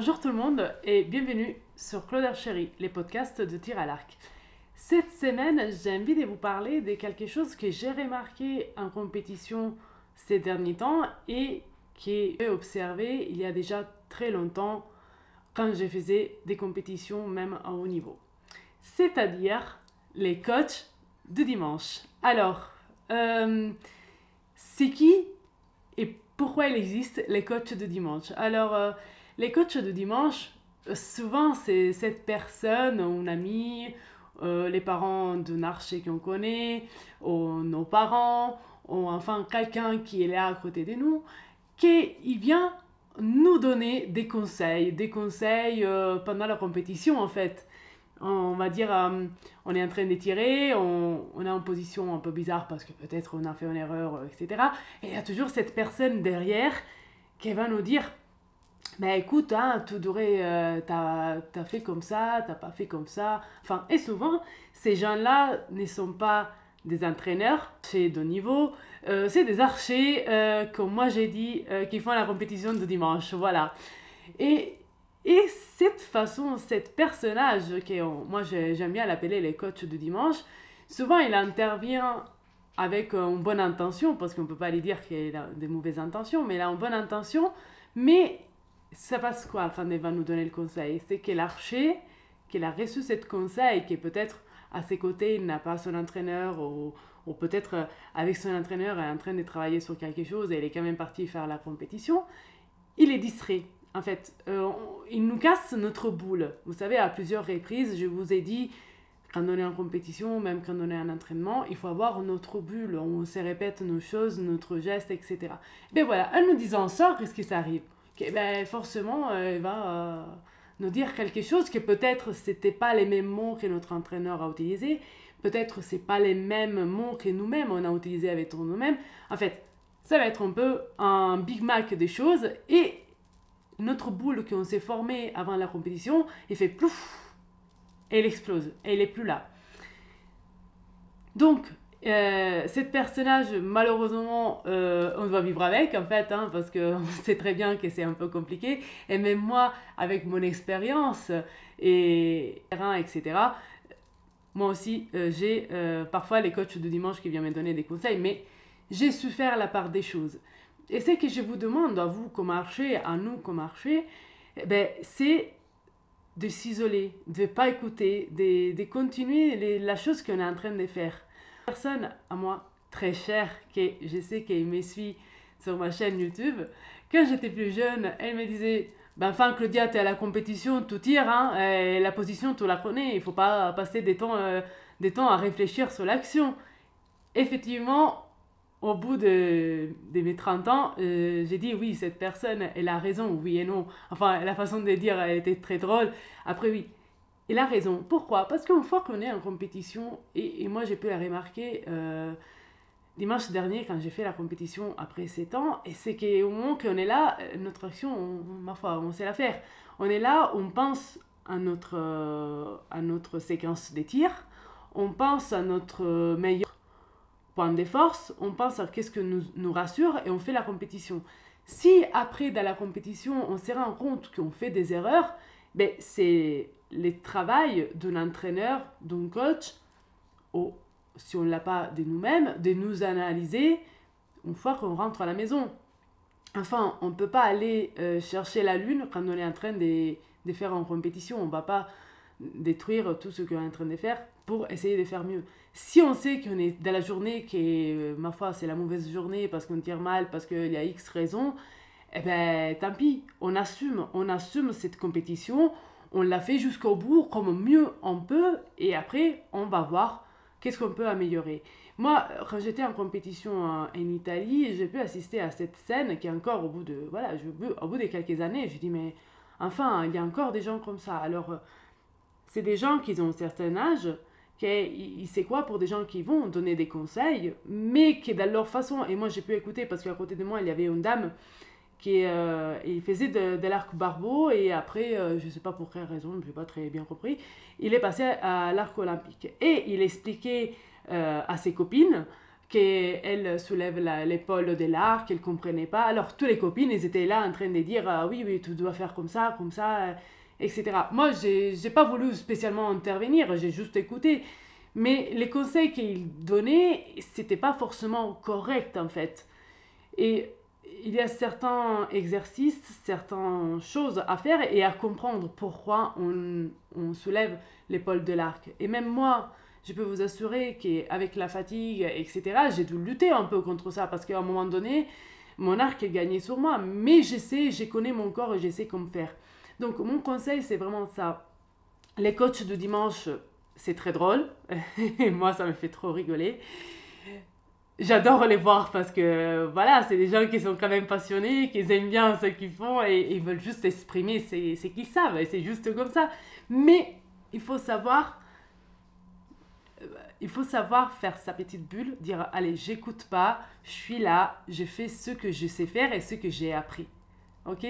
Bonjour tout le monde et bienvenue sur Claude Archery, les podcasts de tir à l'arc. Cette semaine, j'ai envie de vous parler de quelque chose que j'ai remarqué en compétition ces derniers temps et que j'ai observé il y a déjà très longtemps quand je faisais des compétitions même à haut niveau. C'est-à-dire les coachs de dimanche. Alors, c'est qui et pourquoi il existe les coachs de dimanche? Alors, les coachs de dimanche, souvent c'est cette personne, un ami, les parents d'un archer qu'on connaît, ou nos parents, ou enfin quelqu'un qui est là à côté de nous, qui vient nous donner des conseils pendant la compétition en fait. On va dire, on est en train de tirer, on est en position un peu bizarre parce que peut-être on a fait une erreur, etc. Et il y a toujours cette personne derrière qui va nous dire, bah écoute, hein, tu devrais, t'as fait comme ça, t'as pas fait comme ça. Enfin, et souvent, ces gens-là ne sont pas des entraîneurs chez de niveau, c'est des archers, comme moi j'ai dit, qui font la compétition de dimanche, voilà. Et cette façon, cet personnage, moi j'aime bien l'appeler les coachs de dimanche, souvent il intervient avec une bonne intention, parce qu'on ne peut pas lui dire qu'il a des mauvaises intentions, mais il a une bonne intention, mais ça passe quoi quand il va nous donner le conseil? C'est que l'archer, qu'il a reçu ce conseil, que peut-être à ses côtés il n'a pas son entraîneur, ou peut-être avec son entraîneur il est en train de travailler sur quelque chose et il est quand même parti faire la compétition, il est distrait. En fait, il nous casse notre boule. Vous savez, à plusieurs reprises, je vous ai dit, quand on est en compétition, même quand on est en entraînement, il faut avoir notre bulle. On se répète nos choses, notre geste, etc. Ben voilà, en nous disant ça, qu'est-ce qui s'arrive? Ben forcément, il va nous dire quelque chose que peut-être c'était pas les mêmes mots que notre entraîneur a utilisés. Peut-être c'est pas les mêmes mots que nous-mêmes on a utilisés avec nous-mêmes. En fait, ça va être un peu un Big Mac des choses et notre boule qu'on s'est formée avant la compétition, il fait plouf et elle explose et elle est plus là. Donc, cette personnage, malheureusement, on doit vivre avec en fait, hein, parce qu'on sait très bien que c'est un peu compliqué. Et même moi, avec mon expérience et etc., moi aussi, j'ai parfois les coachs de dimanche qui viennent me donner des conseils, mais j'ai su faire la part des choses. Et ce que je vous demande à vous comme archer, à nous comme archer, c'est de s'isoler, de ne pas écouter, de continuer la chose qu'on est en train de faire. Une personne à moi très chère, que je sais qu'elle me suit sur ma chaîne YouTube, quand j'étais plus jeune, elle me disait, enfin Claudia, tu es à la compétition, tu tires, hein, et la position tu la connais, il ne faut pas passer des temps à réfléchir sur l'action. Effectivement, au bout de mes 30 ans, j'ai dit oui, cette personne, elle a raison, oui et non. Enfin, la façon de dire, elle était très drôle. Après, oui, elle a raison. Pourquoi? Parce qu'une fois qu'on est en compétition, et moi j'ai pu la remarquer dimanche dernier quand j'ai fait la compétition après 7 ans, et c'est qu'au moment qu'on est là, notre action, ma foi, on sait la faire. On est là, on pense à notre séquence des tirs, on pense à notre meilleur point de force, on pense à qu'est-ce que nous rassure et on fait la compétition. Si après, dans la compétition, on se rend compte qu'on fait des erreurs, c'est le travail d'un entraîneur, d'un coach, ou si on ne l'a pas de nous-mêmes, de nous analyser une fois qu'on rentre à la maison. Enfin, on ne peut pas aller chercher la lune quand on est en train de faire en compétition. On ne va pas détruire tout ce qu'on est en train de faire pour essayer de faire mieux. Si on sait qu'on est dans la journée qui ma foi, c'est la mauvaise journée parce qu'on tire mal, parce qu'il y a X raisons, tant pis, on assume cette compétition, on la fait jusqu'au bout comme mieux on peut et après, on va voir qu'est-ce qu'on peut améliorer. Moi, quand j'étais en compétition en Italie, j'ai pu assister à cette scène qui est encore au bout de quelques années, je dis mais enfin, il y a encore des gens comme ça. Alors, c'est des gens qui ont un certain âge, c'est quoi pour des gens qui vont donner des conseils, mais qui dans leur façon, et moi j'ai pu écouter parce qu'à côté de moi il y avait une dame qui faisait de l'arc barbeau et après, je ne sais pas pour quelle raison, je n'ai pas très bien compris, il est passé à l'arc olympique. Et il expliquait à ses copines qu'elle soulève l'épaule de l'arc, qu'elle ne comprenait pas. Alors, toutes les copines, elles étaient là en train de dire oui, oui, tu dois faire comme ça, etc. Moi, je n'ai pas voulu spécialement intervenir, j'ai juste écouté. Mais les conseils qu'il donnait, c'était pas forcément correct en fait. Et il y a certains exercices, certaines choses à faire et à comprendre pourquoi on soulève l'épaule de l'arc. Et même moi, je peux vous assurer qu'avec la fatigue, etc., j'ai dû lutter un peu contre ça parce qu'à un moment donné, mon arc est gagné sur moi. Mais je connais mon corps et je sais comment faire. Donc mon conseil, c'est vraiment ça. Les coachs du dimanche, c'est très drôle. Et moi, ça me fait trop rigoler. J'adore les voir parce que voilà, c'est des gens qui sont quand même passionnés, qui aiment bien ce qu'ils font et ils veulent juste exprimer ce qu'ils savent. Et c'est juste comme ça. Mais il faut savoir, faire sa petite bulle, dire allez, j'écoute pas, je suis là, je fais ce que je sais faire et ce que j'ai appris. Ok?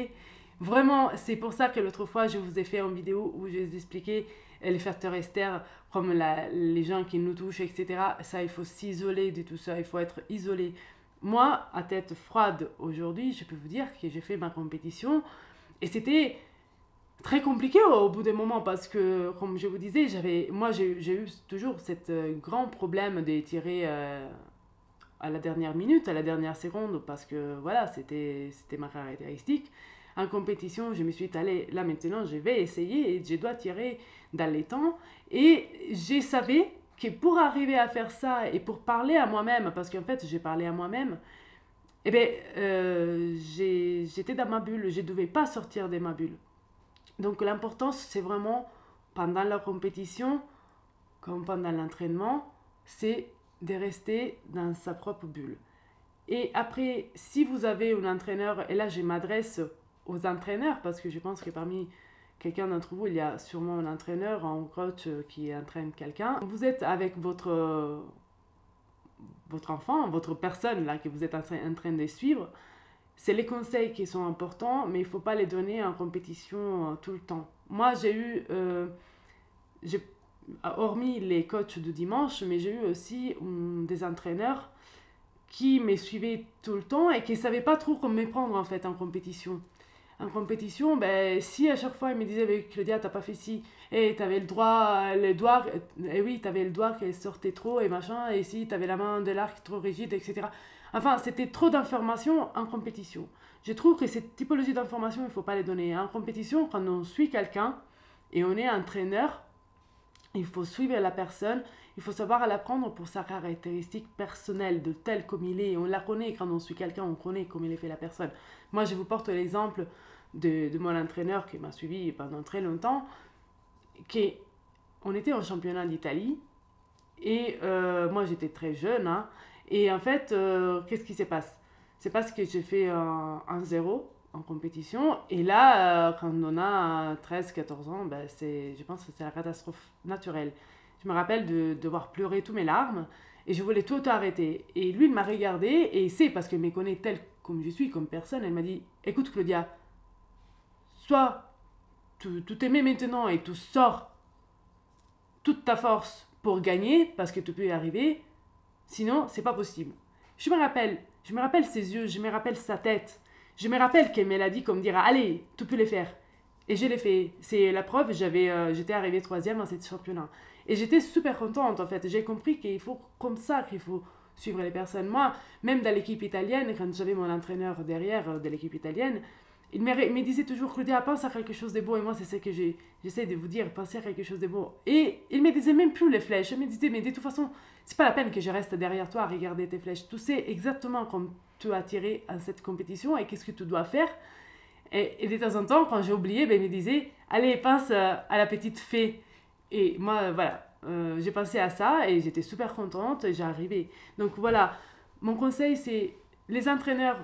Vraiment, c'est pour ça que l'autre fois, je vous ai fait une vidéo où je vous expliquais les facteurs externes, comme les gens qui nous touchent, etc. Ça, il faut s'isoler de tout ça, il faut être isolé. Moi, à tête froide aujourd'hui, je peux vous dire que j'ai fait ma compétition et c'était très compliqué au bout d'un moment parce que, comme je vous disais, j'ai eu toujours cet grand problème de tirer à la dernière minute, à la dernière seconde, parce que voilà, c'était ma caractéristique. En compétition, je me suis dit, allez, là maintenant, je vais essayer et je dois tirer dans les temps. Et je savais que pour arriver à faire ça et pour parler à moi-même, parce qu'en fait, j'ai parlé à moi-même, eh bien, j'étais dans ma bulle, je ne devais pas sortir de ma bulle. Donc l'importance, c'est vraiment, pendant la compétition, comme pendant l'entraînement, c'est de rester dans sa propre bulle. Et après, si vous avez un entraîneur, et là je m'adresse aux entraîneurs, parce que je pense que parmi quelqu'un d'entre vous, il y a sûrement un entraîneur, un coach qui entraîne quelqu'un. Vous êtes avec votre enfant, votre personne là que vous êtes en train de suivre. C'est les conseils qui sont importants, mais il ne faut pas les donner en compétition tout le temps. Moi, hormis les coachs du dimanche, mais j'ai eu aussi des entraîneurs qui me suivaient tout le temps et qui ne savaient pas trop comment me prendre en fait en compétition. En compétition, ben, si à chaque fois ils me disaient Claudia, t'as pas fait ci, et t'avais le doigt, et oui, t'avais le doigt qui sortait trop et machin, et si t'avais la main de l'arc trop rigide, etc. Enfin, c'était trop d'informations en compétition. Je trouve que cette typologie d'informations, il ne faut pas les donner. En compétition, quand on suit quelqu'un et on est entraîneur, il faut suivre la personne, il faut savoir la prendre pour sa caractéristique personnelle, de tel comme il est. On la connaît quand on suit quelqu'un, on connaît comment il est fait la personne. Moi, je vous porte l'exemple de mon entraîneur qui m'a suivi pendant très longtemps, on était en championnat d'Italie, et moi j'étais très jeune, hein, et en fait, qu'est-ce qui se passe? C'est parce que j'ai fait un 0 en compétition. Et là, quand on a 13-14 ans, ben je pense que c'est la catastrophe naturelle. Je me rappelle de devoir pleurer tous mes larmes et je voulais tout arrêter. Et lui, il m'a regardé et c'est parce qu'il me connaît tel comme je suis, comme personne. Elle m'a dit, écoute Claudia, soit tu t'aimais maintenant et tu sors toute ta force pour gagner parce que tu peux y arriver, sinon c'est pas possible. Je me rappelle ses yeux, je me rappelle sa tête. Je me rappelle qu'elle me l'a dit comme dire allez, tu peux les faire. Et je l'ai fait. C'est la preuve, j'étais arrivée 3e dans cette championnat. Et j'étais super contente en fait. J'ai compris qu'il faut comme ça qu'il faut suivre les personnes. Moi, même dans l'équipe italienne, quand j'avais mon entraîneur derrière de l'équipe italienne, il me disait toujours Claudia, pense à quelque chose de beau. Et moi, c'est ce que j'essaie de vous dire, pensez à quelque chose de beau. Et il me disait même plus les flèches. Il me disait, mais de toute façon, c'est pas la peine que je reste derrière toi à regarder tes flèches. Tu sais exactement comme tu as tiré à cette compétition et qu'est-ce que tu dois faire. Et de temps en temps, quand j'ai oublié, ben, il me disait, allez, pense à la petite fée. Et moi, voilà, j'ai pensé à ça et j'étais super contente et j'ai arrivé. Donc voilà, mon conseil, c'est les entraîneurs,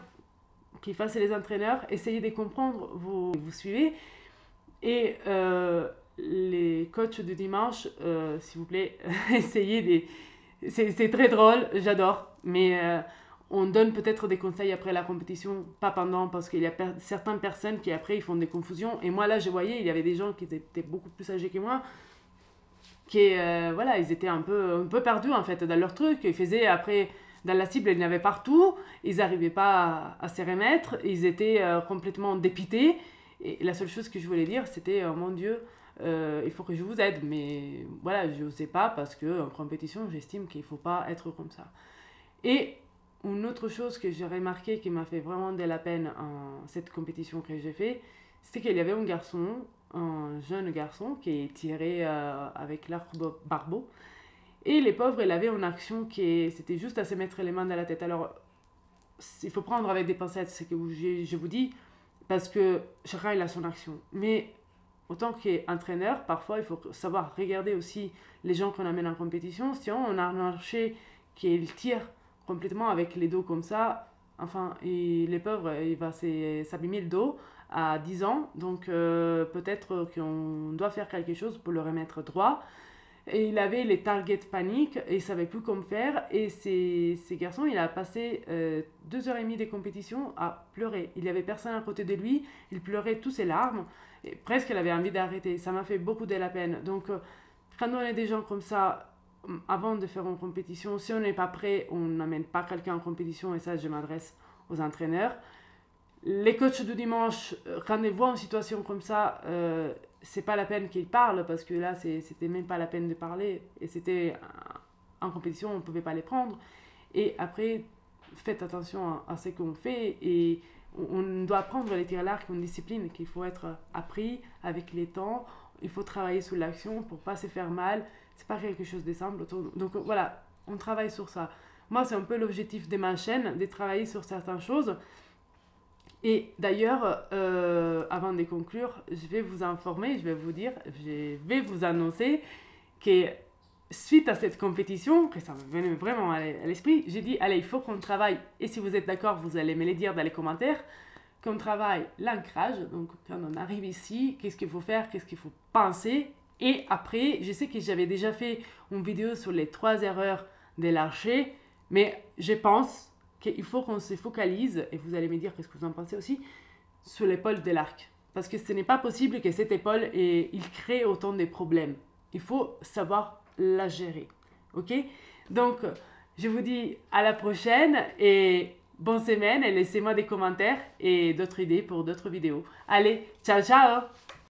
qui fassent les entraîneurs, essayez de comprendre, vous suivez. Et les coachs du dimanche, s'il vous plaît, essayez des... C'est très drôle, j'adore, mais on donne peut-être des conseils après la compétition, pas pendant, parce qu'il y a certaines personnes qui après ils font des confusions. Et moi là, je voyais, il y avait des gens qui étaient beaucoup plus âgés que moi, qui voilà, ils étaient un peu perdus en fait dans leur truc. Ils faisaient après dans la cible, il y en avait partout, ils n'arrivaient pas à se remettre, ils étaient complètement dépités. Et la seule chose que je voulais dire, c'était mon Dieu, il faut que je vous aide. Mais voilà, je n'osais pas parce qu'en compétition, j'estime qu'il ne faut pas être comme ça. Et une autre chose que j'ai remarqué qui m'a fait vraiment de la peine en cette compétition que j'ai fait, c'est qu'il y avait un garçon, un jeune garçon qui tirait avec l'arbre barbeau. Et les pauvres, il avait une action qui c'était juste à se mettre les mains dans la tête. Alors, il faut prendre avec des pincettes ce que je vous dis, parce que chacun il a son action. Mais autant qu'entraîneur, parfois il faut savoir regarder aussi les gens qu'on amène en compétition. Si on a un marché qui tire complètement avec les dos comme ça, enfin, et les pauvres, il va s'abîmer le dos à 10 ans. Donc peut-être qu'on doit faire quelque chose pour le remettre droit. Et il avait les targets paniques et il ne savait plus comment faire. Et ces garçons, il a passé 2h30 de compétition à pleurer. Il n'y avait personne à côté de lui, il pleurait tous ses larmes. Et presque, il avait envie d'arrêter. Ça m'a fait beaucoup de la peine. Donc, quand on est des gens comme ça, avant de faire une compétition, si on n'est pas prêt, on n'amène pas quelqu'un en compétition. Et ça, je m'adresse aux entraîneurs. Les coachs du dimanche, quand ils voient une situation comme ça, c'est pas la peine qu'ils parlent parce que là, c'était même pas la peine de parler. Et c'était en compétition, on ne pouvait pas les prendre. Et après, faites attention à ce qu'on fait. Et on doit apprendre les tirs à l'arc, une discipline qu'il faut être appris avec les temps. Il faut travailler sur l'action pour pas se faire mal. C'est pas quelque chose de simple. Donc voilà, on travaille sur ça. Moi, c'est un peu l'objectif de ma chaîne, de travailler sur certaines choses. Et d'ailleurs, avant de conclure, je vais vous informer, je vais vous annoncer que suite à cette compétition, que ça me venait vraiment à l'esprit, j'ai dit, allez, il faut qu'on travaille, et si vous êtes d'accord, vous allez me le dire dans les commentaires, qu'on travaille l'ancrage, donc quand on arrive ici, qu'est-ce qu'il faut faire, qu'est-ce qu'il faut penser, et après, je sais que j'avais déjà fait une vidéo sur les 3 erreurs de l'archer, mais je pense qu'il faut qu'on se focalise, et vous allez me dire qu'est-ce que vous en pensez aussi, sur l'épaule de l'arc. Parce que ce n'est pas possible que cette épaule, il crée autant de problèmes. Il faut savoir la gérer. Ok? Donc, je vous dis à la prochaine et bonne semaine. Et laissez-moi des commentaires et d'autres idées pour d'autres vidéos. Allez, ciao, ciao!